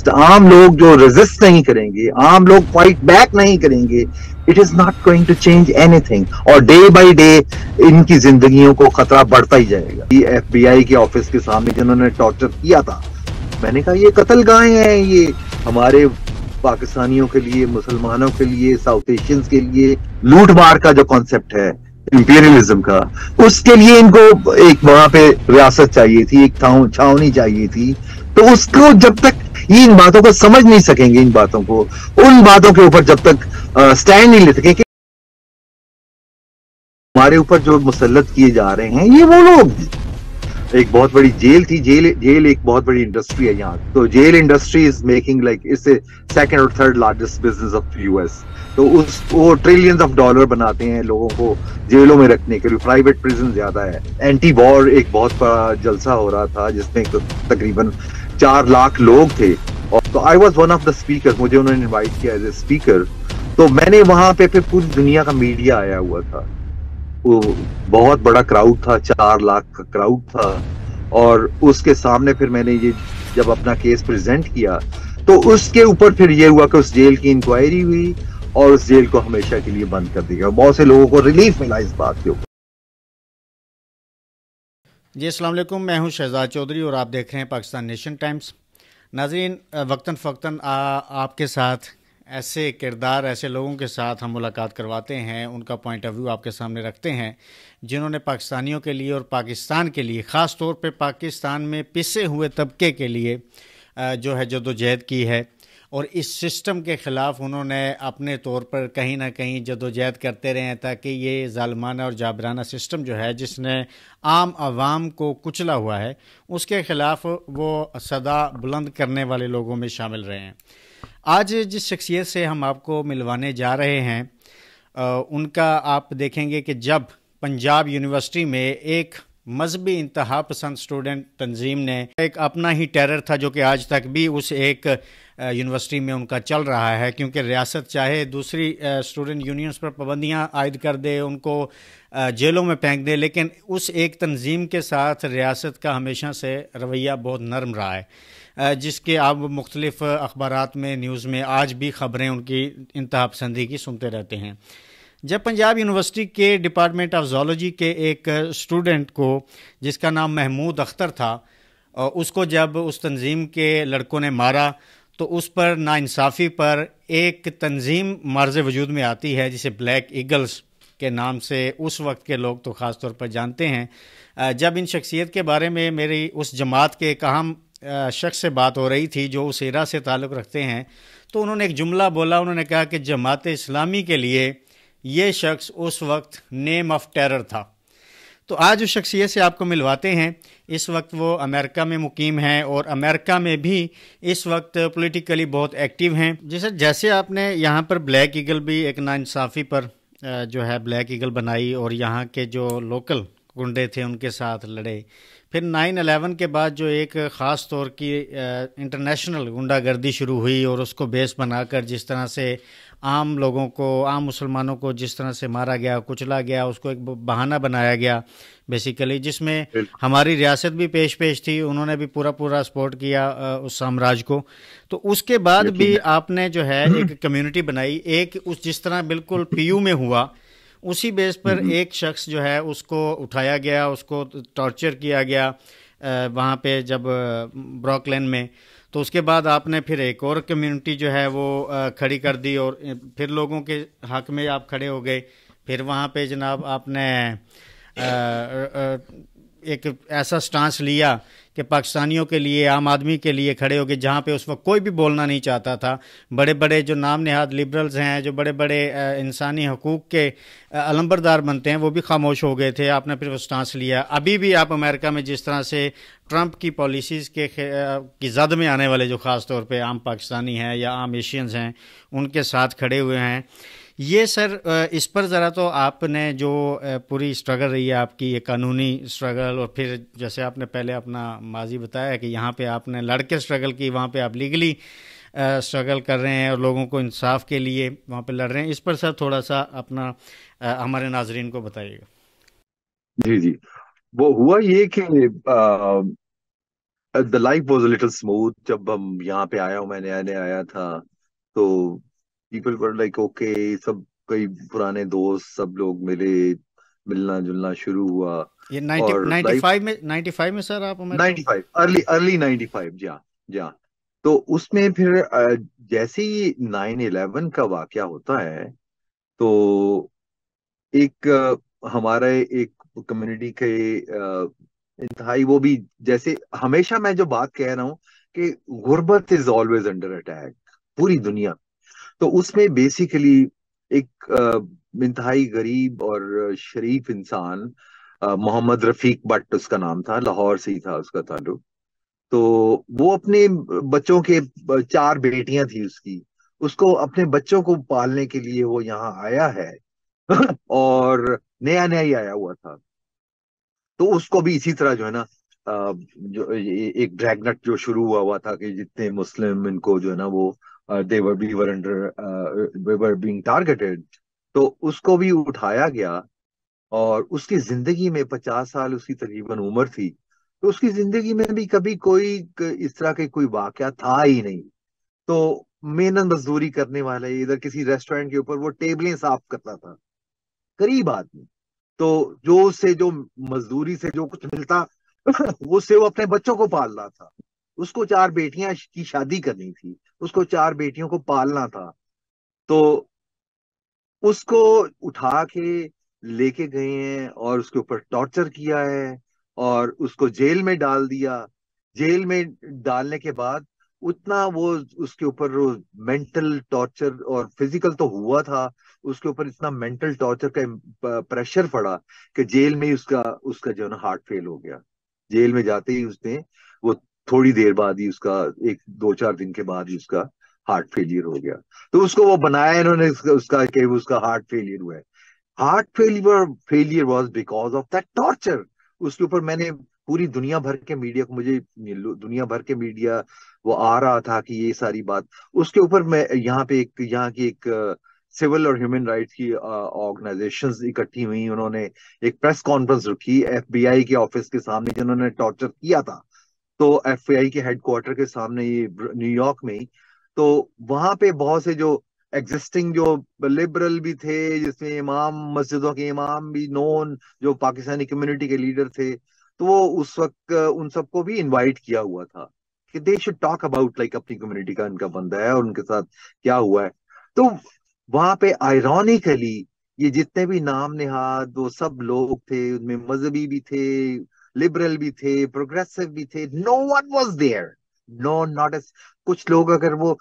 आम लोग जो रेजिस्ट नहीं करेंगे, आम लोग फाइट बैक नहीं करेंगे, it is not going to change anything. और डे बाय डे इनकी जिंदगियों को खतरा बढ़ता ही जाएगा। ये FBI के ऑफिस के सामने जिन्होंने टॉर्चर किया था, मैंने कहा ये कत्लगाहें हैं, ये हमारे पाकिस्तानियों के लिए, मुसलमानों के लिए, साउथ एशियंस के लिए लूट मार का जो कॉन्सेप्ट है इंपीरियलिज्म का, उसके लिए इनको एक वहां पे रियासत चाहिए थी, एक छावनी चाहिए थी। तो उसको जब तक ये इन बातों को समझ नहीं सकेंगे, इन बातों को, उन बातों के ऊपर जब तक स्टैंड नहीं ले सकेंगे, हमारे ऊपर जो मुसल्लत किए जा रहे हैं ये वो लोग हैं। एक बहुत बड़ी जेल थी, जेल एक बहुत बड़ी इंडस्ट्री है यहाँ। तो jail industry is making like it's second और third largest business of US। तो वो ट्रिलियंस ऑफ डॉलर बनाते हैं लोगों को जेलों में रखने के लिए। प्राइवेट प्रिजन ज्यादा है। एंटी वॉर एक बहुत बड़ा जलसा हो रहा था जिसमें तकरीबन 4 लाख लोग थे। और तो I was one of the speaker, मुझे उन्होंने इन्वाइट किया एज ए स्पीकर। तो मैंने वहां पे फिर पूरी दुनिया का मीडिया आया हुआ था। वो बहुत बड़ा क्राउड था, 4 लाख का क्राउड था। और उसके सामने फिर मैंने ये जब अपना केस प्रेजेंट किया तो उसके ऊपर फिर ये हुआ कि उस जेल की इंक्वायरी हुई और उस जेल को हमेशा के लिए बंद कर दिया। बहुत से लोगों को रिलीफ मिला इस बात के ऊपर। जी अस्सलाम वालेकुम, मैं हूं शहजाद चौधरी और आप देख रहे हैं पाकिस्तान नेशन टाइम्स। नाज़रीन, वक्तन फ़क्तन आपके साथ ऐसे किरदार, ऐसे लोगों के साथ हम मुलाकात करवाते हैं, उनका पॉइंट ऑफ व्यू आपके सामने रखते हैं जिन्होंने पाकिस्तानियों के लिए और पाकिस्तान के लिए, ख़ास तौर पे पाकिस्तान में पिसे हुए तबके के लिए जो है जदोजहद की है। और इस सिस्टम के ख़िलाफ़ उन्होंने अपने तौर पर कहीं ना कहीं जदोजहद करते रहे हैं ताकि ये ज़ालिमाना और जाबराना सिस्टम जो है जिसने आम आवाम को कुचला हुआ है, उसके ख़िलाफ़ वो सदा बुलंद करने वाले लोगों में शामिल रहे हैं। आज जिस शख्सियत से हम आपको मिलवाने जा रहे हैं उनका आप देखेंगे कि जब पंजाब यूनिवर्सिटी में एक मजहबी इंतहा पसंद स्टूडेंट तंजीम ने एक अपना ही टेरर था जो कि आज तक भी उस एक यूनिवर्सिटी में उनका चल रहा है, क्योंकि रियासत चाहे दूसरी स्टूडेंट यूनियंस पर पाबंदियां आयद कर दे, उनको जेलों में फेंक दे, लेकिन उस एक तंजीम के साथ रियासत का हमेशा से रवैया बहुत नरम रहा है, जिसके आप मुख्तलिफ अखबारात में, न्यूज़ में आज भी ख़बरें उनकी इंतहा पसंदी की सुनते रहते हैं। जब पंजाब यूनिवर्सिटी के डिपार्टमेंट ऑफ ज़ूलॉजी के एक स्टूडेंट को, जिसका नाम महमूद अख्तर था, उसको जब उस तंजीम के लड़कों ने मारा तो उस पर नाइंसाफ़ी पर एक तंजीम मार्ज़ वजूद में आती है जिसे ब्लैक ईगल्स के नाम से उस वक्त के लोग तो ख़ास तौर पर जानते हैं। जब इन शख्सियत के बारे में मेरी उस जमात के एक अहम शख्स से बात हो रही थी जो उस एरा से ताल्लुक़ रखते हैं, तो उन्होंने एक जुमला बोला। उन्होंने कहा कि जमात इस्लामी के लिए ये शख्स उस वक्त नेम ऑफ टेरर था। तो आज उस शख्सियत से आपको मिलवाते हैं। इस वक्त वो अमेरिका में मुकीम हैं और अमेरिका में भी इस वक्त पॉलिटिकली बहुत एक्टिव हैं। जैसे आपने यहाँ पर ब्लैक ईगल भी एक नाइंसाफ़ी पर जो है ब्लैक ईगल बनाई और यहाँ के जो लोकल गुंडे थे उनके साथ लड़े। फिर 9/11 के बाद जो एक ख़ास तौर की इंटरनेशनल गुंडागर्दी शुरू हुई और उसको बेस बनाकर जिस तरह से आम लोगों को, आम मुसलमानों को जिस तरह से मारा गया, कुचला गया, उसको एक बहाना बनाया गया बेसिकली, जिसमें हमारी रियासत भी पेश थी। उन्होंने भी पूरा सपोर्ट किया उस साम्राज्य को। तो उसके बाद भी आपने जो है एक कम्युनिटी बनाई, एक उस जिस तरह बिल्कुल PU में हुआ उसी बेस पर एक शख्स जो है उसको उठाया गया, उसको टॉर्चर किया गया वहाँ पे जब ब्रुकलिन में। तो उसके बाद आपने फिर एक और कम्युनिटी जो है वो खड़ी कर दी और फिर लोगों के हक में आप खड़े हो गए। फिर वहाँ पे जनाब आपने एक ऐसा स्टांस लिया कि पाकिस्तानियों के लिए, आम आदमी के लिए खड़े हो गए, जहाँ पे उस वक्त कोई भी बोलना नहीं चाहता था। बड़े बड़े जो नाम नहाद लिबरल्स हैं, जो बड़े बड़े इंसानी हकूक़ के अलंबरदार बनते हैं, वो भी खामोश हो गए थे। आपने फिर वो स्टांस लिया। अभी भी आप अमेरिका में जिस तरह से ट्रंप की पॉलिसीज़ की जद में आने वाले जो ख़ास तौर पे आम पाकिस्तानी हैं या आम एशियंस हैं, उनके साथ खड़े हुए हैं। ये सर इस पर ज़रा तो आपने जो पूरी स्ट्रगल रही है आपकी, ये कानूनी स्ट्रगल, और फिर जैसे आपने पहले अपना माजी बताया कि यहाँ पे आपने लड़ के स्ट्रगल की, वहाँ पे आप लीगली स्ट्रगल कर रहे हैं और लोगों को इंसाफ के लिए वहाँ पे लड़ रहे हैं। इस पर सर थोड़ा सा अपना हमारे नाजरीन को बताइएगा। जी जी, वो हुआ ये कि the life was little smooth. जब हम यहाँ पे आया हूँ, मैं नया नया आया था, तो पीपल वर लाइक ओके, सब कई पुराने दोस्त सब लोग मिले, मिलना जुलना शुरू हुआ। ये 90 और लाइफ 95 में, 95 में सर आप अमेरिका? 95, अर्ली अर्ली 95, जा जा। तो उसमें फिर जैसे ही 9/11 का वाकया होता है, तो एक हमारे एक कम्युनिटी के इंतहाई वो भी, जैसे हमेशा मैं जो बात कह रहा हूँ कि गुर्बत इज ऑलवेज अंडर अटैक, पूरी दुनिया। तो उसमें बेसिकली एक इंतहाई गरीब और शरीफ इंसान, मोहम्मद रफीक भट्ट उसका नाम था, लाहौर से ही था उसका ताल्लुक। तो वो अपने बच्चों के, चार बेटियां थी उसकी, उसको अपने बच्चों को पालने के लिए वो यहाँ आया है। और नया नया ही आया हुआ था। तो उसको भी इसी तरह जो है ना, जो एक ड्रैगनेट जो शुरू हुआ था कि जितने मुस्लिम इनको जो है ना वो they were we were under they were being targeted. तो उसको भी उठाया गया। और उसकी जिंदगी में 50 साल उसकी तकरीबन उम्र थी, तो उसकी जिंदगी में भी कभी कोई इस तरह के कोई वाकया था ही नहीं। तो मेहनत मजदूरी करने वाला, इधर किसी रेस्टोरेंट के ऊपर वो टेबलें साफ करता था, गरीब आदमी। तो जो उससे जो मजदूरी से जो कुछ मिलता उससे वो अपने बच्चों को पाल रहा था। उसको चार बेटियां की शादी करनी थी, उसको चार बेटियों को पालना था। तो उसको उठा के लेके गए हैं और उसके ऊपर टॉर्चर किया है और उसको जेल में डाल दिया। जेल में डालने के बाद उतना वो उसके ऊपर मेंटल टॉर्चर और फिजिकल तो हुआ था, उसके ऊपर इतना मेंटल टॉर्चर का प्रेशर पड़ा कि जेल में ही उसका उसका जो है ना हार्ट फेल हो गया। जेल में जाते ही उसने वो थोड़ी देर बाद ही उसका, एक दो चार दिन के बाद ही उसका हार्ट फेलियर हो गया। तो उसको वो बनाया इन्होंने उसका कि उसका हार्ट फेलियर हुआ है। Heart failure failure was because of that torture. उसके ऊपर मैंने पूरी दुनिया भर के मीडिया को, मुझे दुनिया भर के मीडिया वो आ रहा था कि ये सारी बात उसके ऊपर। मैं यहाँ पे एक, यहाँ की एक सिविल और ह्यूमन राइट्स की ऑर्गेनाइजेशंस इकट्ठी हुई, उन्होंने एक प्रेस कॉन्फ्रेंस रखी एफबीआई के ऑफिस के सामने जिन्होंने टॉर्चर किया था। तो एफबीआई के हेडक्वार्टर के सामने, ये न्यूयॉर्क में ही। तो वहां पे बहुत से जो एग्जिस्टिंग जो लिबरल भी थे, जिसमें इमाम, मस्जिदों के इमाम भी नॉन, जो पाकिस्तानी कम्युनिटी के लीडर थे, तो वो उस वक्त उन सबको भी इनवाइट किया हुआ था कि they should talk about, like अपनी कम्युनिटी का इनका बंदा है और उनके साथ क्या हुआ है। तो वहां पे आयरॉनिकली ये जितने भी नाम नेहाद वो सब लोग थे, उनमें मजहबी भी थे, लिबरल भी थे, प्रोग्रेसिव भी थे, no one was there. No, not as. कुछ लोग अगर वो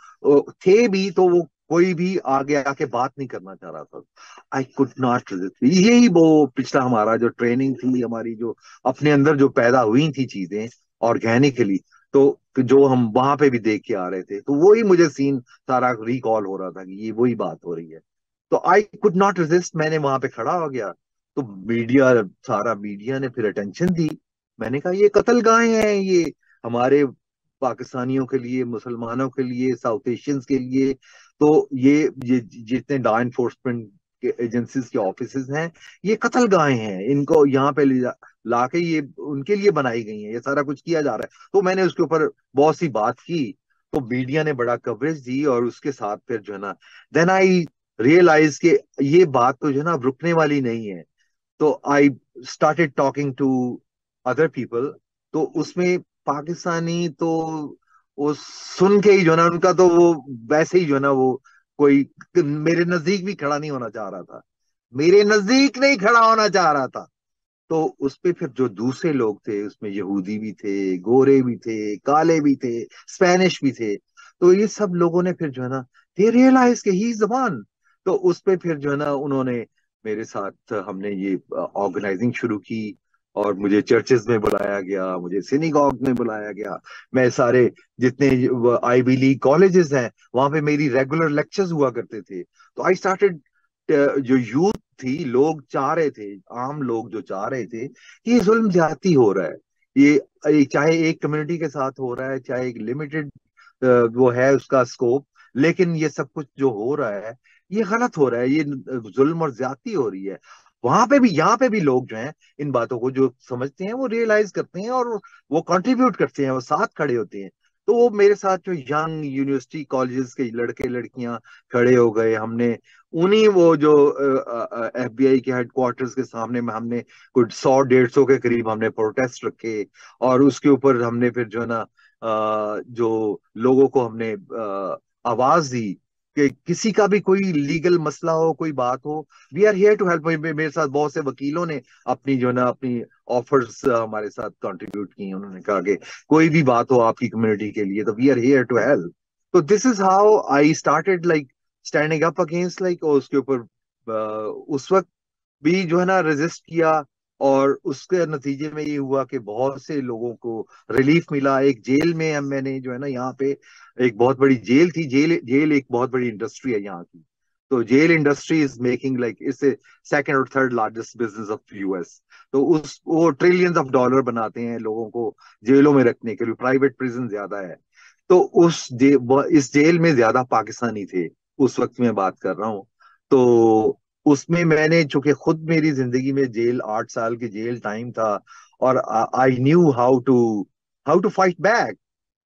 थे भी, तो वो कोई भी आगे आके बात नहीं करना चाह रहा था। I could not resist. यही वो पिछला हमारा जो ट्रेनिंग थी हमारी, जो अपने अंदर जो पैदा हुई थी चीजें ऑर्गेनिकली, तो जो हम वहां पे भी देख के आ रहे थे, तो वही मुझे सीन सारा रिकॉल हो रहा था कि ये वही बात हो रही है। तो आई कुड नॉट रेजिस्ट, मैंने वहां पे खड़ा हो गया। तो मीडिया, सारा मीडिया ने फिर अटेंशन दी। मैंने कहा ये कत्ल गाय हैं, ये हमारे पाकिस्तानियों के लिए, मुसलमानों के लिए, साउथ एशियंस के लिए। तो ये जितने लॉ एनफोर्समेंट के एजेंसीज के ऑफिसेज हैं, ये कत्ल गाय हैं, इनको यहाँ पे लाके ये उनके लिए बनाई गई हैं, ये सारा कुछ किया जा रहा है। तो मैंने उसके ऊपर बहुत सी बात की। तो मीडिया ने बड़ा कवरेज दी और उसके साथ फिर जो है ना, देन आई रियलाइज कि ये बात तो जो है ना अब रुकने वाली नहीं है। तो I started talking to other people. तो उसमें पाकिस्तानी तो वो सुन के ही जो है ना, उनका तो वो वैसे ही जो है ना, वो कोई मेरे नजदीक भी खड़ा नहीं होना चाह रहा था, मेरे नजदीक नहीं खड़ा होना चाह रहा था। तो उस पे फिर जो दूसरे लोग थे, उसमें यहूदी भी थे, गोरे भी थे, काले भी थे, स्पेनिश भी थे। तो ये सब लोगों ने फिर जो है ना, दे रियलाइज कि ही इज द वन। तो उस पे फिर जो है ना, उन्होंने मेरे साथ, हमने ये ऑर्गेनाइजिंग शुरू की। और मुझे चर्चेस में बुलाया गया, मुझे सिनेगॉग में बुलाया गया। मैं सारे जितने आईवी लीग कॉलेजेस हैं, वहां पे मेरी रेगुलर लेक्चर्स हुआ करते थे। तो आई स्टार्टेड, जो यूथ थी, लोग चाह रहे थे, आम लोग जो चाह रहे थे कि ये जुल्म ज्यादती हो रहा है, ये चाहे एक कम्युनिटी के साथ हो रहा है, चाहे एक लिमिटेड वो है उसका स्कोप, लेकिन ये सब कुछ जो हो रहा है ये गलत हो रहा है, ये जुल्म और ज्यादती हो रही है। वहां पे भी, यहाँ पे भी लोग जो हैं इन बातों को जो समझते हैं वो रियलाइज करते हैं और वो कंट्रीब्यूट करते हैं, वो साथ खड़े होते हैं। तो वो मेरे साथ जो यंग यूनिवर्सिटी कॉलेजेस के लड़के लड़कियां खड़े हो गए, हमने उन्हीं वो जो एफबीआई के हेडक्वार्टर्स के सामने में हमने कुछ 100 150 के करीब हमने प्रोटेस्ट रखे। और उसके ऊपर हमने फिर जो है ना जो लोगों को हमने आवाज दी कि किसी का भी कोई लीगल मसला हो, कोई बात हो, we are here to help. मेरे साथ बहुत से वकीलों ने अपनी जो है ना अपनी ऑफर्स हमारे साथ कंट्रीब्यूट की। उन्होंने कहा कि कोई भी बात हो आपकी कम्युनिटी के लिए तो we are here to help. तो this is how I started like standing up against like, और उसके ऊपर उस वक्त भी जो है ना रेजिस्ट किया। और उसके नतीजे में ये हुआ कि बहुत से लोगों को रिलीफ मिला। एक जेल में मैंने जो है ना यहाँ पे एक बहुत बड़ी जेल थी, जेल जेल एक बहुत बड़ी इंडस्ट्री है यहाँ की। तो jail industry is making like it's second और third largest business of US. तो उस वो ट्रिलियंस ऑफ डॉलर बनाते हैं लोगों को जेलों में रखने के लिए, प्राइवेट प्रिजन ज्यादा है। तो इस जेल में ज्यादा पाकिस्तानी थे उस वक्त मैं बात कर रहा हूँ। तो उसमें मैंने, चूंकि खुद मेरी जिंदगी में जेल 8 साल की जेल टाइम था, और I knew how to fight back.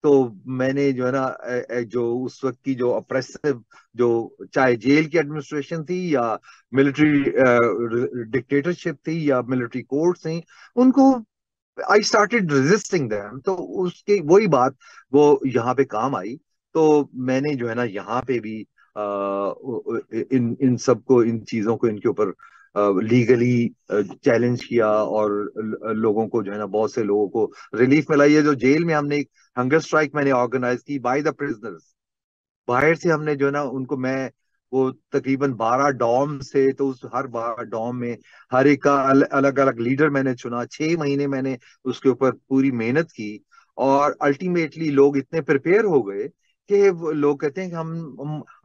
तो मैंने जो है ना जो उस वक्त की जो अप्रेसिव, जो चाहे जेल की एडमिनिस्ट्रेशन थी या मिलिट्री डिक्टेटरशिप थी या मिलिट्री कोर्ट्स थी, उनको आई स्टार्टेड रेजिस्टिंग देम। तो उसकी वही बात वो यहाँ पे काम आई। तो मैंने जो है ना यहाँ पे भी इन इन सबको, इन चीजों को, इनके ऊपर लीगली चैलेंज किया। और लोगों को जो है ना, बहुत से लोगों को रिलीफ मिला। ये जो जेल में हमने एक हंगर स्ट्राइक मैंने ऑर्गेनाइज की बाय द प्रिजनर्स, बाहर से हमने जो है ना उनको, मैं वो तकरीबन 12 डॉम से, तो उस हर 12 डॉम में हर एक का अलग अलग लीडर मैंने चुना। 6 महीने मैंने उसके ऊपर पूरी मेहनत की। और अल्टीमेटली लोग इतने प्रिपेयर हो गए कि लोग कहते हैं कि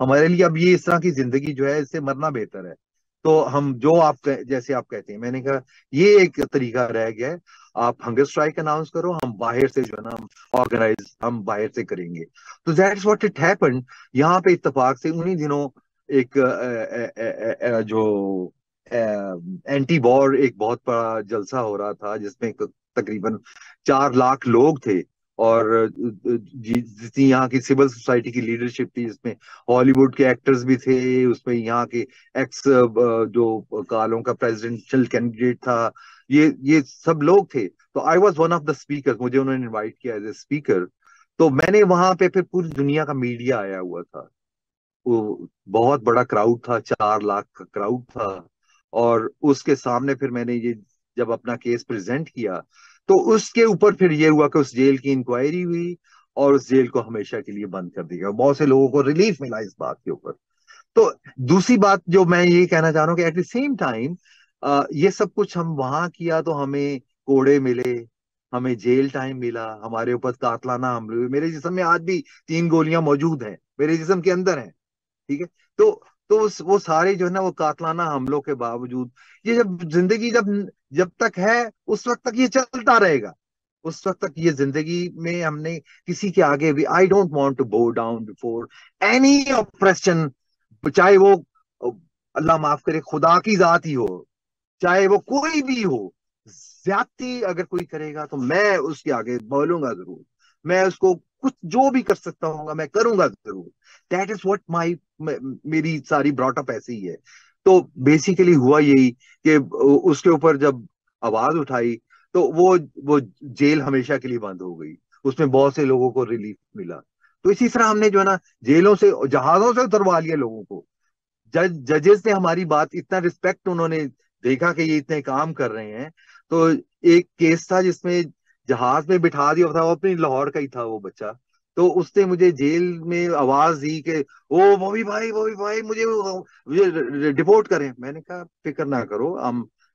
हमारे लिए अब ये इस तरह की जिंदगी जो है इससे मरना बेहतर है। तो हम जो जैसे आप कहते हैं, मैंने कहा ये एक तरीका रह गया है, आप हंगर स्ट्राइक अनाउंस करो, हम बाहर से जो है ना ऑर्गेनाइज हम बाहर से करेंगे। तो दैट्स व्हाट इट हैपेंड। यहाँ पे इत्तेफाक से उन्हीं दिनों एक जो एंटी वॉर एक बहुत बड़ा जलसा हो रहा था, जिसमें तकरीबन 4 लाख लोग थे। और जितनी यहाँ की सिविल सोसाइटी की लीडरशिप थी, जिसमें हॉलीवुड के एक्टर्स भी थे, उसमें यहाँ के एक्स जो कालों का प्रेसिडेंशियल कैंडिडेट था, ये सब लोग थे। तो I was one of the speaker, मुझे उन्होंने इनवाइट किया एज ए स्पीकर। तो मैंने वहां पे फिर पूरी दुनिया का मीडिया आया हुआ था। वो बहुत बड़ा क्राउड था, 4 लाख का क्राउड था। और उसके सामने फिर मैंने ये जब अपना केस प्रेजेंट किया, तो उसके ऊपर फिर ये हुआ कि उस जेल की इंक्वायरी हुई और उस जेल को हमेशा के लिए बंद कर दिया गया। बहुत से लोगों को रिलीफ मिला इस बात के ऊपर। तो दूसरी बात जो मैं ये कहना चाह रहा हूँ कि एट द सेम टाइम ये सब कुछ हम वहां किया तो हमें कोड़े मिले, हमें जेल टाइम मिला, हमारे ऊपर कातलाना हमले हुए। मेरे जिस्म में आज भी 3 गोलियां मौजूद हैं, मेरे जिस्म के अंदर हैं। ठीक है। तो वो सारे जो है ना वो कातलाना हमलों के बावजूद, ये जब जिंदगी जब जब तक है उस वक्त तक ये चलता रहेगा। उस वक्त तक ये जिंदगी में हमने किसी के आगे भी, I don't want to bow down before any oppression. चाहे वो अल्लाह माफ करे खुदा की जात ही हो, चाहे वो कोई भी हो, ज्यादती अगर कोई करेगा तो मैं उसके आगे बोलूंगा जरूर। मैं उसको कुछ जो भी कर सकता हूँ मैं करूंगा जरूर। दैट इज व्हाट माई, मेरी सारी ब्रॉटअप ऐसे ही है। तो बेसिकली हुआ यही कि उसके ऊपर जब आवाज उठाई तो वो जेल हमेशा के लिए बंद हो गई। उसमें बहुत से लोगों को रिलीफ मिला। तो इसी तरह हमने जो है ना जेलों से, जहाजों से उतरवा लिया लोगों को। जजेस ने हमारी बात इतना रिस्पेक्ट, उन्होंने देखा कि ये इतने काम कर रहे हैं। तो एक केस था जिसमें जहाज में बिठा दिया था, वो अपनी लाहौर का ही था वो बच्चा। तो उसने मुझे जेल में आवाज दी कि ओ मोवी भाई मुझे डिपोर्ट करें। मैंने कहा फिक्र ना करो,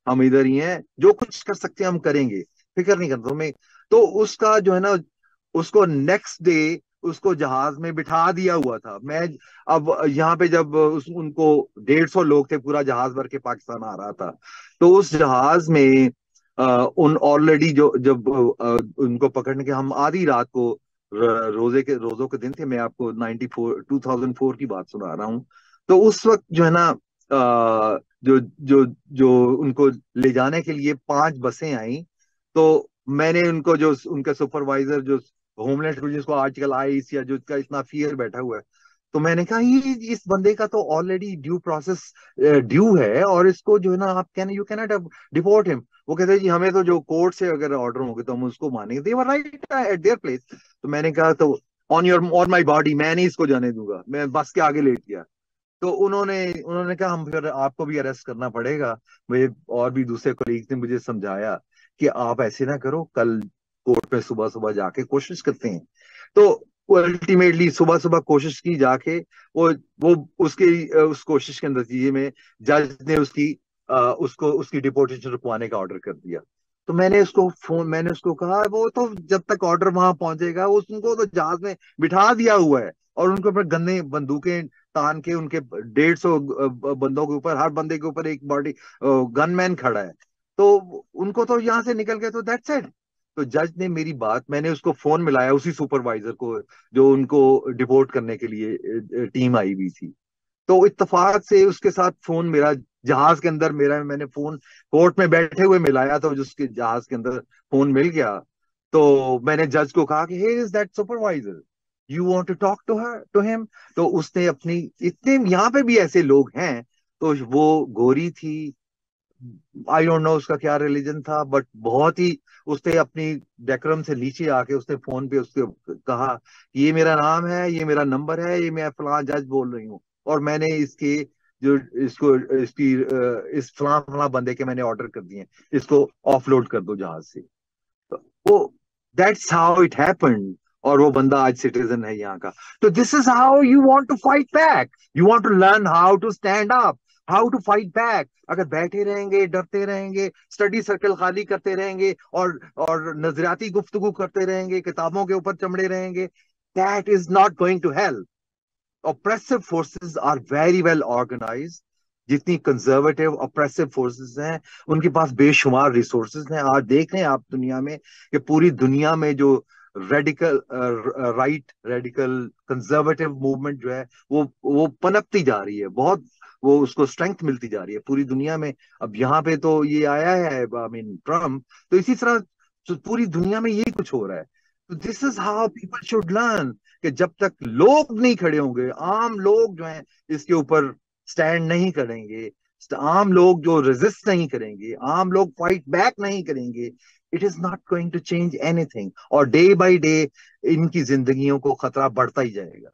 हम इधर ही हैं, जो कुछ कर सकते हैं हम करेंगे, फिक्र नहीं करता मैं। तो उसका जो है ना, उसको नेक्स्ट डे उसको जहाज में बिठा दिया हुआ था। मैं अब यहाँ पे जब उनको 150 लोग थे, पूरा जहाज भर के पाकिस्तान आ रहा था। तो उस जहाज में उन ऑलरेडी जो जब उनको पकड़ने के, हम आधी रात को रोजों के दिन थे। मैं आपको 94 2004 की बात सुना रहा हूँ। तो उस वक्त जो है ना जो जो जो उनको ले जाने के लिए 5 बसें आई। तो मैंने उनको, जो उनका सुपरवाइजर, जो होमलैंड जिसको आजकल आईस या जो इसका इतना फियर बैठा हुआ है, तो मैंने कहा ये इस बंदे का तो ऑलरेडी ड्यू प्रोसेस ड्यू है, और इसको जो है ना, आप can you can not deport him. वो कहते हैं जी हमें तो जो कोर्ट से अगर ऑर्डर होंगे तो हम उसको मानेंगे। दे वर राइट एट देयर प्लेस। तो मैंने कहा तो ऑन माई बॉडी, मैं नहीं इसको जाने दूंगा। मैं बस के आगे लेट गया। तो उन्होंने उन्होंने कहा हम फिर आपको भी अरेस्ट करना पड़ेगा। मुझे और भी दूसरे कोलीग ने मुझे समझाया कि आप ऐसे ना करो, कल कोर्ट में सुबह सुबह जाके कोशिश करते हैं। तो अल्टीमेटली सुबह सुबह कोशिश की जाके, वो उस कोशिश के नतीजे में जज ने उसकी डिपोर्टेशन रुकवाने का ऑर्डर कर दिया। तो मैंने उसको कहा वो तो जब तक ऑर्डर वहां पहुंचेगा, उनको तो जहाज में बिठा दिया हुआ है, और उनके ऊपर गन्ने बंदूकें तान के, उनके 150 बंदों के ऊपर, हर बंदे के ऊपर एक बॉडी गनमैन खड़ा है। तो उनको तो यहाँ से निकल गए, तो दैट्स इट। तो जज ने मेरी बात, मैंने उसको फोन मिलाया उसी सुपरवाइजर को जो उनको डिपोर्ट करने के लिए टीम आई हुई थी। तो इत्तेफाक से उसके साथ फोन मेरा जहाज के अंदर, मैंने फोन कोर्ट में बैठे हुए मिलाया, तो जिसके जहाज के अंदर फोन मिल गया। तो मैंने जज को कहा कि he is that supervisor, you want to talk to him. तो उसने अपनी, इतने यहाँ पे भी ऐसे लोग हैं। तो वो गोरी थी, आई डोंट नो उसका क्या रिलीजन था, बट बहुत ही, उसने अपनी डेकोरम से नीचे आके उसने फोन पे उसके कहा, ये मेरा नाम है, ये मेरा नंबर है, ये मैं फलां जज बोल रही हूँ, और मैंने इसके जो इसको इसकी इस फलां फलां बंदे के मैंने ऑर्डर कर दिए, इसको ऑफलोड कर दो जहाज से। तो वो, दैट्स हाउ इट हैपेंड। और वो बंदा आज सिटीजन है यहाँ का। तो this is how you want to fight back. You want to learn how to stand up, how to fight back. अगर बैठे रहेंगे, डरते रहेंगे, स्टडी सर्कल खाली करते रहेंगे, और नजरियाती गुफ्तगू करते रहेंगे, किताबों के ऊपर चमड़े रहेंगे, that is not going to help. Oppressive forces are very well organised. जितनी कंजर्वेटिव ऑप्रेसिव फोर्सेस हैं, उनके पास बेशुमार रिसोर्सेज हैं। आज देख रहे हैं आप दुनिया में कि पूरी दुनिया में जो radical right, radical conservative movement जो है, वो पनपती जा रही है बहुत। वो उसको स्ट्रेंथ मिलती जा रही है पूरी दुनिया में। अब यहाँ पे तो ये आया है, आई मीन ट्रम्प, तो इसी तरह तो पूरी दुनिया में यही कुछ हो रहा है। तो this is how people should learn, कि जब तक लोग नहीं खड़े होंगे, आम लोग जो हैं इसके ऊपर स्टैंड नहीं करेंगे, आम लोग जो रेजिस्ट नहीं करेंगे, आम लोग फाइट बैक नहीं करेंगे, it is not going to change anything. और डे बाय डे इनकी जिंदगियों को खतरा बढ़ता ही जाएगा।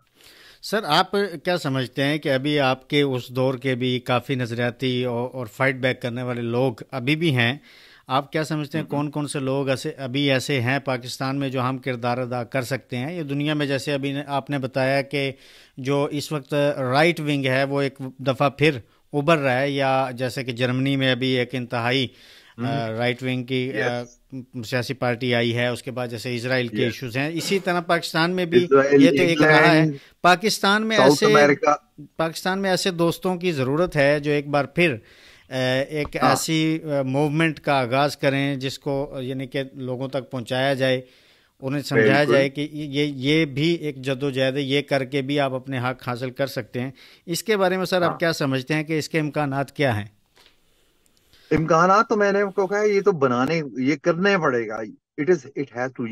सर, आप क्या समझते हैं कि अभी आपके उस दौर के भी काफ़ी नज़रियाती और फाइट बैक करने वाले लोग अभी भी हैं? आप क्या समझते हैं कौन कौन से लोग ऐसे अभी ऐसे हैं पाकिस्तान में जो हम किरदार अदा कर सकते हैं? ये दुनिया में, जैसे अभी आपने बताया कि जो इस वक्त राइट विंग है वो एक दफ़ा फिर उभर रहा है, या जैसे कि जर्मनी में अभी एक इंतहाई राइट विंग की यस, सियासी पार्टी आई है। उसके बाद जैसे इसराइल के यस। इश्यूज हैं, इसी तरह पाकिस्तान में भी इसराइल, ये तो एक रहा है। इंग्लैंड, पाकिस्तान में साउथ ऐसे अमेरिका। पाकिस्तान में ऐसे दोस्तों की ज़रूरत है जो एक बार फिर एक हाँ, ऐसी मूवमेंट का आगाज़ करें जिसको यानी कि लोगों तक पहुंचाया जाए, उन्हें समझाया बिल्कुल। जाए कि ये भी एक जद्दोजहद है, ये करके भी आप अपने हक हासिल कर सकते हैं। इसके बारे में सर आप हाँ, क्या समझते हैं कि इसके इम्कानात क्या हैं? इम्कानात तो मैंने उनको कहा ये तो बनाने, ये करने पड़ेगा। It has to,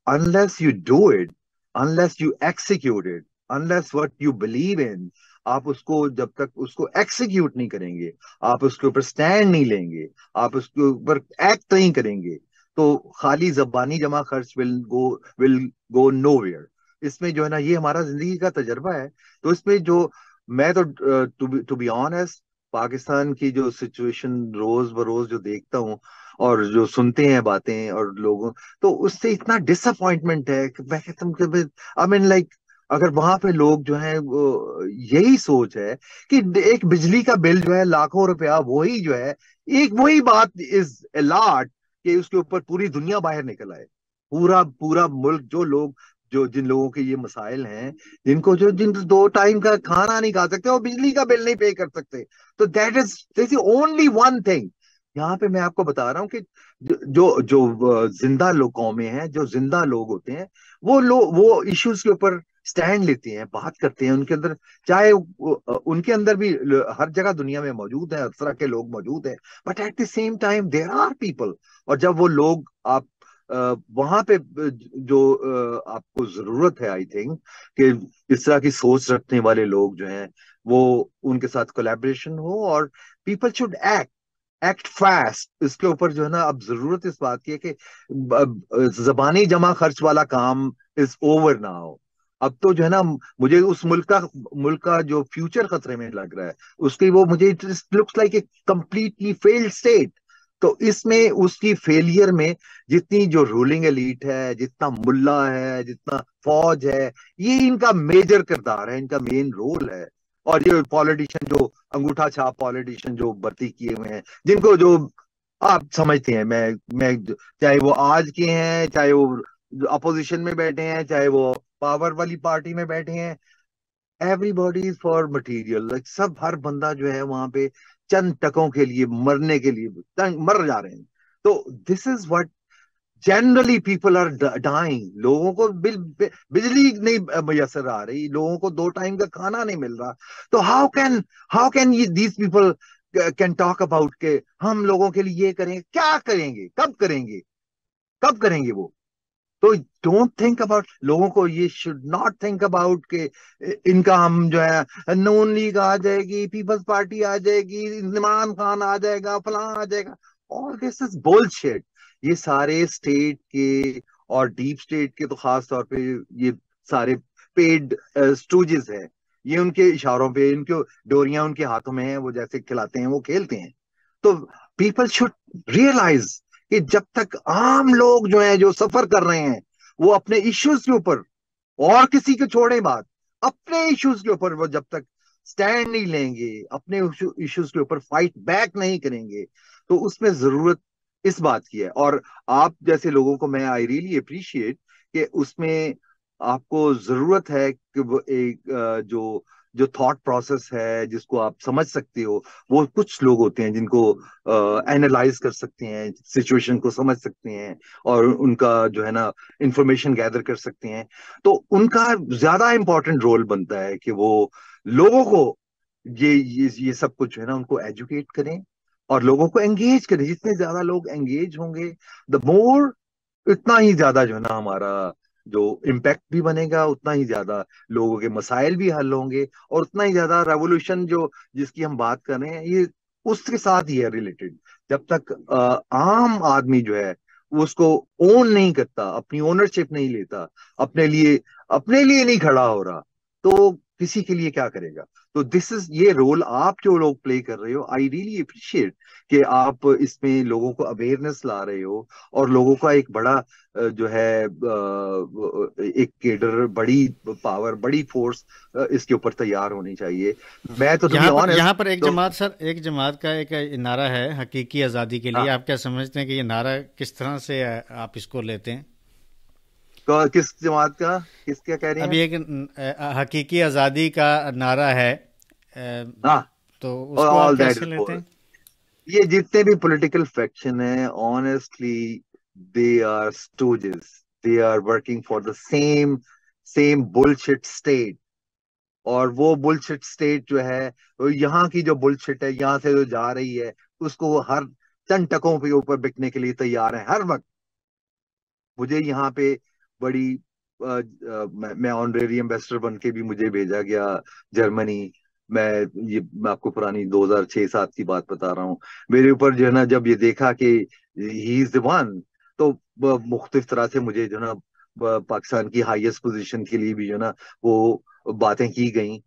unless you do it, unless you execute it, unless what you believe in, आप उसको जब तक उसको एक्सिक्यूट नहीं करेंगे, आप उसके ऊपर स्टैंड नहीं लेंगे, आप उसके ऊपर एक्ट नहीं करेंगे, तो खाली जबानी जमा खर्च विल गो नोवेयर। इसमें जो है ना, ये हमारा जिंदगी का तजर्बा है। तो इसमें जो, मैं तो टू बी ऑनेस्ट, पाकिस्तान की जो सिचुएशन रोज बरोज जो देखता हूँ और जो सुनते हैं बातें और लोगों, तो उससे इतना डिसअपॉइंटमेंट है कि मैं कहता हूँ कि आई मीन लाइक, अगर वहां पे लोग जो हैं वो यही सोच है कि एक बिजली का बिल जो है लाखों रुपया, वही जो है, एक वही बात इज ए लॉट, कि उसके ऊपर पूरी दुनिया बाहर निकल आए। पूरा पूरा मुल्क, जो लोग, जो जिन लोगों के ये मसाइल हैं, जिन 2 टाइम का खाना नहीं खा सकते, वो बिजली का बिल नहीं पे कर सकते। तो that is only one thing. यहाँ पे मैं आपको बता रहा हूँ कि जो जिंदा लोग कौमें हैं, जो जिंदा लोग होते हैं, वो इश्यूज के ऊपर स्टैंड लेते हैं, बात करते हैं, उनके अंदर चाहे उनके अंदर भी हर जगह दुनिया में मौजूद है, हर तरह के लोग मौजूद हैं, but at the same time there are people. और जब वो लोग आप वहां पे जो आपको जरूरत है, आई थिंक कि इस तरह की सोच रखने वाले लोग जो हैं वो उनके साथ कोलैबोरेशन हो, और पीपल शुड एक्ट फास्ट इसके ऊपर जो है ना। अब जरूरत इस बात की है कि जबानी जमा खर्च वाला काम इज ओवर नाउ। अब तो जो है ना, मुझे उस मुल्क का जो फ्यूचर खतरे में लग रहा है, उसकी वो मुझे it looks like a completely failed state. तो इसमें उसकी फेलियर में जितनी जो रूलिंग एलीट है, जितना मुल्ला है, जितना फौज है, ये इनका मेजर किरदार है, इनका मेन रोल है। और ये पॉलिटिशियन जो अंगूठा छाप पॉलिटिशियन जो भर्ती किए हुए हैं, जिनको जो आप समझते हैं, मैं चाहे वो आज के हैं, चाहे वो अपोजिशन में बैठे हैं, चाहे वो पावर वाली पार्टी में बैठे हैं, everybody is for material. Like सब हर बंदा जो है वहां पे चंद टकों के लिए मरने के लिए मर जा रहे हैं। तो this is what generally people are dying. लोगों को बिजली नहीं मैसर आ रही, लोगों को 2 टाइम का खाना नहीं मिल रहा। तो हाउ कैन ये these people can talk about के हम लोगों के लिए ये करेंगे, क्या करेंगे, कब करेंगे, कब करेंगे वो? तो डोंट थिंक अबाउट लोगों को, ये शुड नॉट थिंक अबाउट के इनका हम जो है नून लीग आ जाएगी, पीपल्स पार्टी आ जाएगी, इमरान खान आ जाएगा, फलां आ जाएगा। All this is bullshit. ये सारे स्टेट के और डीप स्टेट के तो खास तौर पे ये सारे पेड स्टूजेस हैं। ये उनके इशारों पे, इनके डोरियां उनके हाथों में है, वो जैसे खिलाते हैं वो खेलते हैं। तो पीपल शुड रियलाइज कि जब तक आम लोग जो हैं जो सफर कर रहे हैं, वो अपने इश्यूज के ऊपर, और किसी को छोड़े बात, अपने इश्यूज के ऊपर वो जब तक स्टैंड नहीं लेंगे, अपने इश्यूज के ऊपर फाइट बैक नहीं करेंगे, तो उसमें जरूरत इस बात की है। और आप जैसे लोगों को मैं आई रियली अप्रिशिएट कि उसमें आपको जरूरत है कि वो एक जो जो थॉट प्रोसेस है जिसको आप समझ सकते हो, वो कुछ लोग होते हैं जिनको एनालाइज कर सकते हैं, सिचुएशन को समझ सकते हैं, और उनका जो है ना इंफॉर्मेशन गैदर कर सकते हैं। तो उनका ज्यादा इंपॉर्टेंट रोल बनता है कि वो लोगों को ये सब कुछ जो है ना उनको एजुकेट करें, और लोगों को एंगेज करें। जितने ज्यादा लोग एंगेज होंगे, द मोर, इतना ही ज्यादा जो है ना हमारा जो इम्पैक्ट भी बनेगा, उतना ही ज्यादा लोगों के मसाइल भी हल होंगे, और उतना ही ज्यादा रेवोल्यूशन जो जिसकी हम बात कर रहे हैं, ये उसके साथ ही है रिलेटेड। जब तक आम आदमी जो है वो उसको ओन नहीं करता, अपनी ओनरशिप नहीं लेता, अपने लिए नहीं खड़ा हो रहा, तो किसी के लिए क्या करेगा? तो दिस इज ये रोल आप जो लोग प्ले कर रहे हो, आई रियली अप्रिशिएट कि आप इसमें लोगों को अवेयरनेस ला रहे हो, और लोगों का एक बड़ा जो है एक केडर, बड़ी पावर, बड़ी फोर्स इसके ऊपर तैयार होनी चाहिए। मैं तो टू बी यहाँ ऑनेस्ट पर एक तो जमात सर, एक जमात का एक नारा है हकीकी आज़ादी के लिए। हाँ, आप क्या समझते हैं कि ये नारा किस तरह से आप इसको लेते हैं? किस जमात का, किस क्या कह रहे हैं अभी आप? एक हकीकी आज़ादी का नारा है, हाँ, तो और उसको आप ऑल दैट कैसे इज, लेते हैं? ये जितने भी पॉलिटिकल फैक्शन है, honestly they are stooges, they are working for the same same bullshit state. और वो बुलशिट स्टेट जो है, वो यहाँ की जो बुलशिट है, यहाँ से जो जा रही है, उसको वो हर चंद टकों के ऊपर बिकने के लिए तैयार है हर वक्त। मुझे यहाँ पे बड़ी मैं ऑनरेरी एम्बेसडर बन के भी मुझे भेजा गया जर्मनी। मैं मैं आपको पुरानी 2006-07 की बात बता रहा हूँ। मेरे ऊपर जो है ना, जब ये देखा कि ही इज द वन, तो मुख्तलिफ तरह से मुझे जो है ना पाकिस्तान की हाईएस्ट पोजीशन के लिए भी जो है ना वो बातें की गई,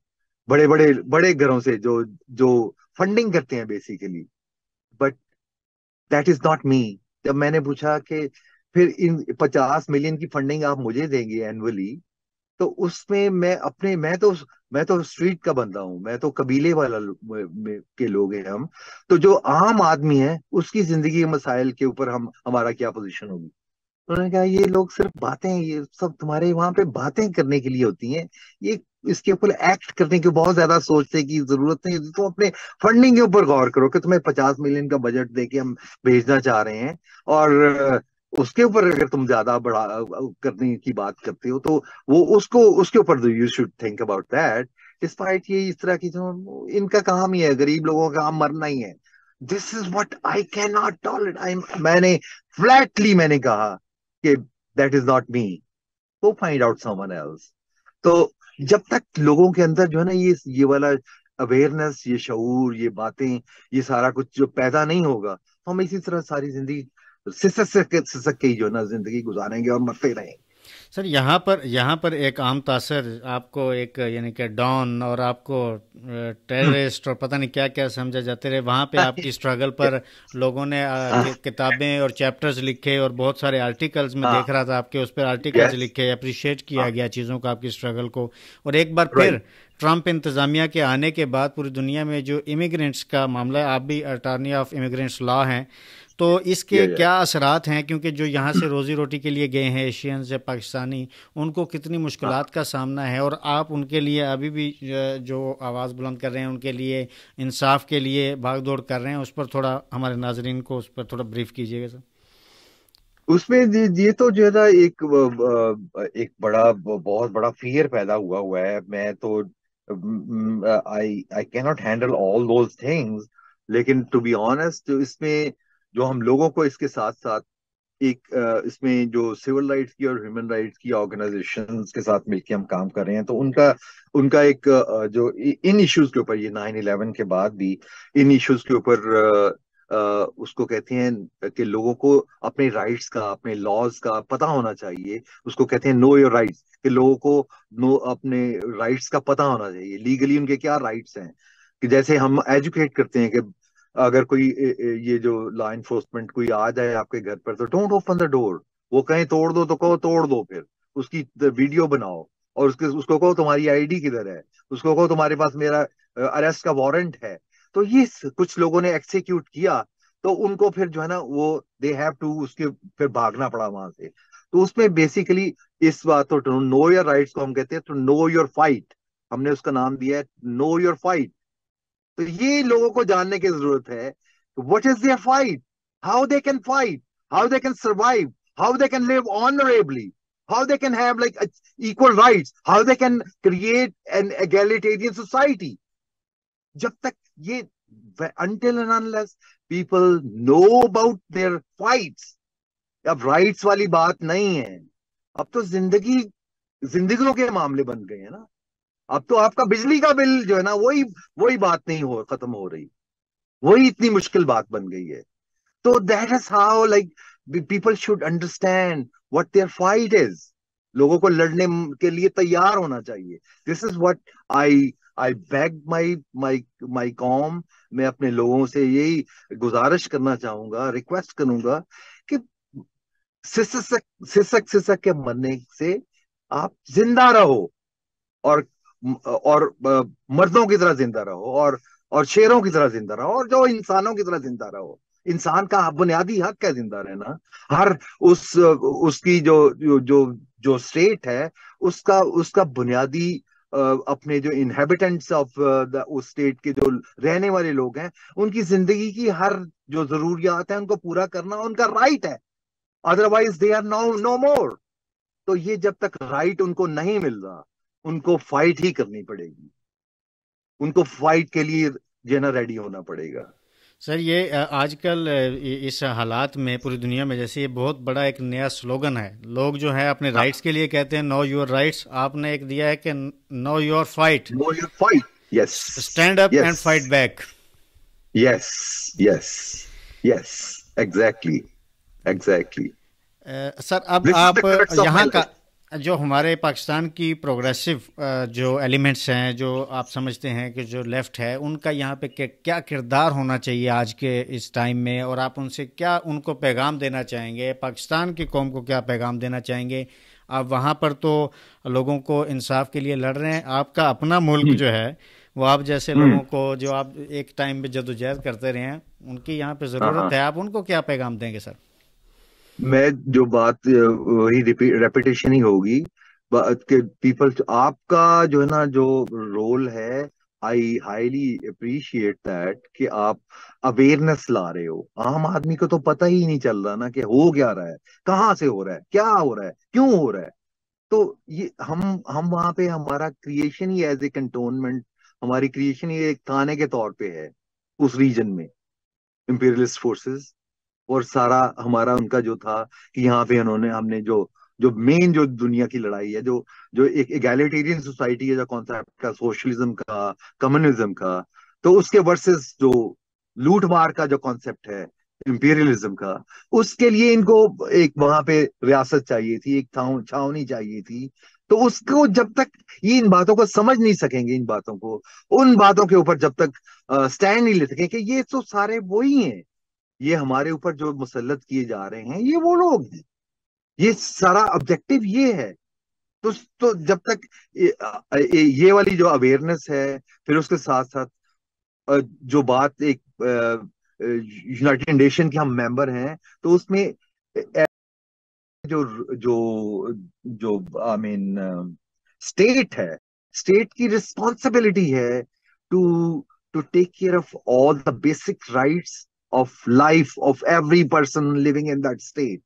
बड़े बड़े बड़े घरों से जो जो फंडिंग करते हैं basically. But that is not मी। जब मैंने पूछा कि फिर इन 50 मिलियन की फंडिंग आप मुझे देंगे एनुअली, तो उसमें मैं तो स्ट्रीट का बंदा हूं, मैं तो कबीले वाला के लोग हैं हम। तो जो आम आदमी है उसकी जिंदगी के मसाइल के ऊपर हमारा क्या पोजीशन होगी? उन्होंने कहा ये लोग सिर्फ बातें, ये सब तुम्हारे वहां पे बातें करने के लिए होती हैं, ये इसके ऊपर एक्ट करने की बहुत ज्यादा सोचने की जरूरत नहीं है। तुम अपने फंडिंग के ऊपर गौर करो कि तुम्हें 50 मिलियन का बजट देके हम भेजना चाह रहे हैं, और उसके ऊपर अगर तुम ज्यादा बड़ा करने की बात करते हो तो वो उसको उसके ऊपर you should think about that. Despite ये इस तरह की जो इनका काम ही है, गरीब लोगों का काम मरना ही है। This is what I can not tolerate. I मैंने फ्लैटली मैंने कहा कि that is not me, go find out someone else. तो जब तक लोगों के अंदर जो है ना ये वाला अवेयरनेस, ये शऊर, ये बातें, ये सारा कुछ जो पैदा नहीं होगा, तो हम इसी तरह सारी जिंदगी सिसक के ही जो है ना जिंदगी गुजारेंगे और मरते रहेंगे। सर यहाँ पर एक आम तासर आपको एक यानी कि डॉन और आपको टेररिस्ट और पता नहीं क्या क्या समझा जाते रहे, वहाँ पे आपकी स्ट्रगल पर लोगों ने किताबें और चैप्टर्स लिखे और बहुत सारे आर्टिकल्स में देख हाँ, रहा था आपके उस पर आर्टिकल्स यस, लिखे, अप्रिशिएट किया हाँ, गया चीज़ों को, आपकी स्ट्रगल को। और एक बार फिर राइट, ट्रंप इंतज़ामिया के आने के बाद पूरी दुनिया में जो इमिग्रेंट्स का मामला है, आप भी अटॉर्नी ऑफ इमिग्रेंट्स लॉ हैं, तो इसके या क्या असरात हैं? क्योंकि जो यहाँ से रोज़ी रोटी के लिए गए हैं एशियंस या पाकिस्तानी, उनको कितनी मुश्किलात का सामना है, और आप उनके लिए अभी भी जो आवाज़ बुलंद कर रहे हैं, उनके लिए इंसाफ के लिए भाग दौड़ कर रहे हैं, उस पर थोड़ा हमारे नाजरीन को उस पर थोड़ा ब्रीफ कीजिएगा सर। उसमें ये तो जो है ना एक बड़ा बहुत बड़ा फियर पैदा हुआ हुआ है। मैं तो I I can not handle all those things. लेकिन टू बी ऑनेस्ट, इसमें जो हम लोगों को इसके साथ साथ एक इसमें जो सिविल राइट्स की और ह्यूमन राइट्स की ऑर्गेनाइजेशंस के साथ मिलकर हम काम कर रहे हैं, तो उनका उनका एक जो इन इश्यूज के ऊपर, ये 9/11 के बाद भी इन इश्यूज के ऊपर उसको कहते हैं कि लोगों को अपने राइट्स का, अपने लॉज का पता होना चाहिए। उसको कहते हैं नो योर राइट्स, कि लोगों को नो अपने राइट्स का पता होना चाहिए, लीगली उनके क्या राइट्स हैं। कि जैसे हम एजुकेट करते हैं कि अगर कोई ये जो लॉ इन्फोर्समेंट कोई आ जाए आपके घर पर, तो डोंट ओपन द डोर। वो कहीं तोड़ दो तो कहो तोड़ दो, फिर उसकी वीडियो बनाओ और उसको कहो तुम्हारी आईडी किधर है, उसको कहो तुम्हारे पास मेरा अरेस्ट का वारंट है। तो ये कुछ लोगों ने एक्सिक्यूट किया, तो उनको फिर जो है ना वो दे हैव टू उसके फिर भागना पड़ा वहां से। तो उसमें बेसिकली इस बात, तो नो योर राइट्स को हम कहते हैं तो नो योर फाइट, हमने उसका नाम दिया है नो योर फाइट। तो ये लोगों को जानने की जरूरत है, what is their fight, how they can fight, how they can survive, how they can live honourably, how they can have like equal rights, how they can create an egalitarian society. जब तक ये until and unless people know about their fights, अब rights वाली बात नहीं है। अब तो जिंदगियों के मामले बन गए हैं ना। अब तो आपका बिजली का बिल जो है ना वही वही बात नहीं हो खत्म हो रही, वही इतनी मुश्किल बात बन गई है। तो that is how like people should understand what their fight is. लोगों को लड़ने के लिए तैयार होना चाहिए। This is what I I beg my my कॉम। मैं अपने लोगों से यही गुजारिश करना चाहूंगा, रिक्वेस्ट करूंगा कि सिसक सिसक सिसक के मरने से आप जिंदा रहो, और मर्दों की तरह जिंदा रहो, और शेरों की तरह जिंदा रहो, और जो इंसानों की तरह जिंदा रहो। इंसान का बुनियादी हक है जिंदा रहना। हर उसकी जो स्टेट है, उसका उसका बुनियादी अपने जो इनहेबिटेंट्स ऑफ उस स्टेट के जो रहने वाले लोग हैं, उनकी जिंदगी की हर जो जरूरियात है उनको पूरा करना उनका राइट है। अदरवाइज दे आर नो मोर। तो ये जब तक राइट उनको नहीं मिल रहा, उनको फाइट ही करनी पड़ेगी। उनको फाइट के लिए जो है ना रेडी होना पड़ेगा। सर ये आजकल इस हालात में पूरी दुनिया में जैसे ये बहुत बड़ा एक नया स्लोगन है, लोग जो है अपने राइट्स के लिए कहते हैं नो योर राइट्स, आपने एक दिया है कि know your fight, know your fight, yes, stand up and yes, fight back. Yes, yes, yes, exactly, exactly. Sir अब दिस इज आप द क्रक्स ऑफ माय यहाँ का लाइफ। जो हमारे पाकिस्तान की प्रोग्रेसिव जो एलिमेंट्स हैं, जो आप समझते हैं कि जो लेफ्ट है, उनका यहाँ पे क्या किरदार होना चाहिए आज के इस टाइम में, और आप उनसे क्या उनको पैगाम देना चाहेंगे, पाकिस्तान की कौम को क्या पैगाम देना चाहेंगे? आप वहाँ पर तो लोगों को इंसाफ के लिए लड़ रहे हैं, आपका अपना मुल्क जो है वो आप जैसे लोगों हम्म, को जो आप एक टाइम पे जद्दोजहद करते रहे हैं, उनकी यहाँ पे हाँ, ज़रूरत हाँ। है, आप उनको क्या पैगाम देंगे सर? मैं जो बात वही रेपिटेशन ही होगी, बात के पीपल। आपका जो है ना जो रोल है, आई हाईली अप्रिशिएट दैट कि आप अवेयरनेस ला रहे हो। आम आदमी को तो पता ही नहीं चल रहा ना कि हो क्या रहा है, कहाँ से हो रहा है, क्या हो रहा है, क्यों हो रहा है। तो ये हम वहां पे हमारा क्रिएशन ही एज ए कंटोनमेंट, हमारी क्रिएशन ही एक थाने के तौर पे है उस रीजन में, इंपीरियलिस्ट फोर्सेस। और सारा हमारा उनका जो था कि यहाँ पे उन्होंने हमने जो जो मेन जो दुनिया की लड़ाई है, जो जो एक एगैलिटेरियन सोसाइटी है, जो कॉन्सेप्ट का सोशलिज्म का, कम्युनिज्म का, तो उसके वर्सेस जो लूट मार का जो कॉन्सेप्ट है इंपीरियलिज्म का, उसके लिए इनको एक वहां पे रियासत चाहिए थी, एक छावनी चाहिए थी। तो उसको जब तक ये इन बातों को समझ नहीं सकेंगे, इन बातों को, उन बातों के ऊपर जब तक स्टैंड नहीं ले सकेंगे कि ये तो सारे वही हैं, ये हमारे ऊपर जो मुसल्लत किए जा रहे हैं ये वो लोग हैं, ये सारा ऑब्जेक्टिव ये है। तो जब तक ये वाली जो अवेयरनेस है, फिर उसके साथ साथ जो बात एक यूनाइटेड नेशन के हम मेंबर हैं, तो उसमें जो जो जो आई मीन स्टेट है, स्टेट की रिस्पॉन्सिबिलिटी है to to take care of all the basic rights of life of every person living in that state.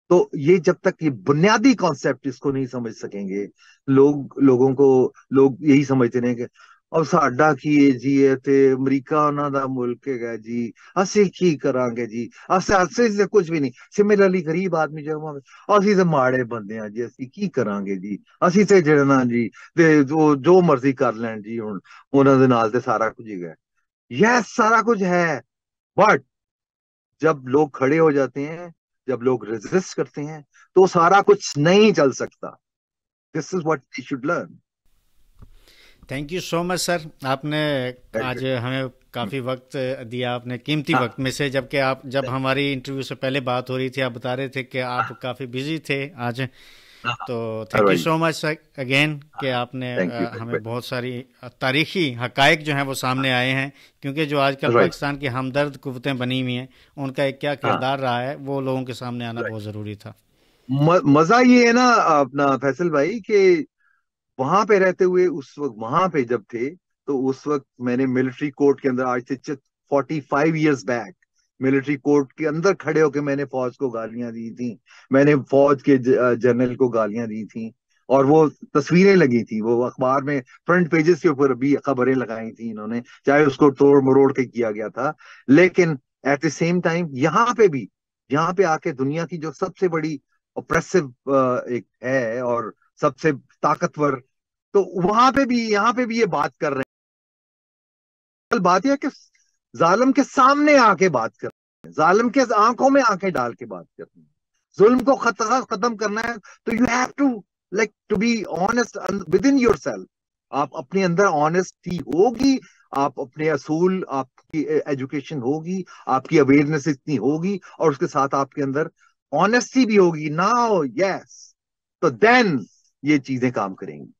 तो ये जब तक ये बुनियादी कॉन्सेप्ट इसको नहीं समझ सकेंगे, लोगों को, लोग यही समझते रहे कि अब साडा की है जी, ये ते अमरीका ਉਹਨਾਂ ਦਾ ਮੁਲਕ ਹੈਗਾ ਜੀ, ਅਸੀਂ ਕੀ ਕਰਾਂਗੇ ਜੀ, ਅਸੀਂ ਤੇ ਕੁਝ ਵੀ ਨਹੀਂ। ਸਿਮਿਲਰਲੀ ਗਰੀਬ ਆਦਮੀ ਜੋ ਅਸੀਂ ਤੇ ਮਾੜੇ ਬੰਦੇ ਆ ਜੀ, ਅਸੀਂ ਕੀ ਕਰਾਂਗੇ ਜੀ, ਅਸੀਂ ਤੇ ਜਿਹੜਾ ਨਾ ਜੀ ਤੇ ਜੋ ਮਰਜ਼ੀ ਕਰ ਲੈਣ ਜੀ, ਹੁਣ ਉਹਨਾਂ ਦੇ ਨਾਲ ਤੇ ਸਾਰਾ कुछ ही है। यह सारा कुछ है, बट जब लोग खड़े हो जाते हैं, जब लोग रेजिस्ट करते हैं, तो सारा कुछ नहीं चल सकता। This is what we should learn. Thank you so much sir, आपने थैंक आज यू। हमें काफ़ी वक्त दिया, आपने कीमती हाँ, वक्त में से, जबकि आप जब हमारी इंटरव्यू से पहले बात हो रही थी आप बता रहे थे कि आप काफ़ी बिजी थे आज। तो thank you right. So much again कि आपने थैंक यू हमें बहुत सारी तारीखी हकायक जो हैं वो सामने आए हैं, क्योंकि जो आजकल राइट। पाकिस्तान की हमदर्द कुव्वतें बनी हुई हैं उनका एक क्या हाँ, किरदार रहा है वो लोगों के सामने आना राइट। बहुत ज़रूरी था। मजा ये है ना अपना फैसल भाई कि वहां पे रहते हुए, उस वक्त वहां पे जब थे, तो उस वक्त मैंने मिलिट्री कोर्ट के अंदर, आज से 45 ईयर्स बैक, मिलिट्री कोर्ट के अंदर खड़े होकर मैंने फौज को गालियां दी थी, मैंने फौज के जनरल को गालियां दी थी। और वो तस्वीरें लगी थी, वो अखबार में फ्रंट पेजेस के ऊपर भी खबरें लगाई थी इन्होंने, चाहे उसको तोड़ मरोड़ के किया गया था। लेकिन एट द सेम टाइम यहाँ पे भी, यहाँ पे आके दुनिया की जो सबसे बड़ी ऑप्रेसिव एक है और सबसे ताकतवर, तो वहां पे भी, यहाँ पे भी ये बात कर रहे हैं। कल बात यह है कि जालिम के सामने आके बात कर रहे हैं, जालिम के आंखों में आंखें डाल के बात कर रहे हैं। जुल्म को खत्म करना है, तो you have to like to be honest with in yourself. आप अपने अंदर ऑनेस्टी होगी, आप अपने असूल, आपकी एजुकेशन होगी, आपकी अवेयरनेस इतनी होगी, और उसके साथ आपके अंदर ऑनेस्टी भी होगी, नाउ यस, तो देन ये चीजें काम करेंगी।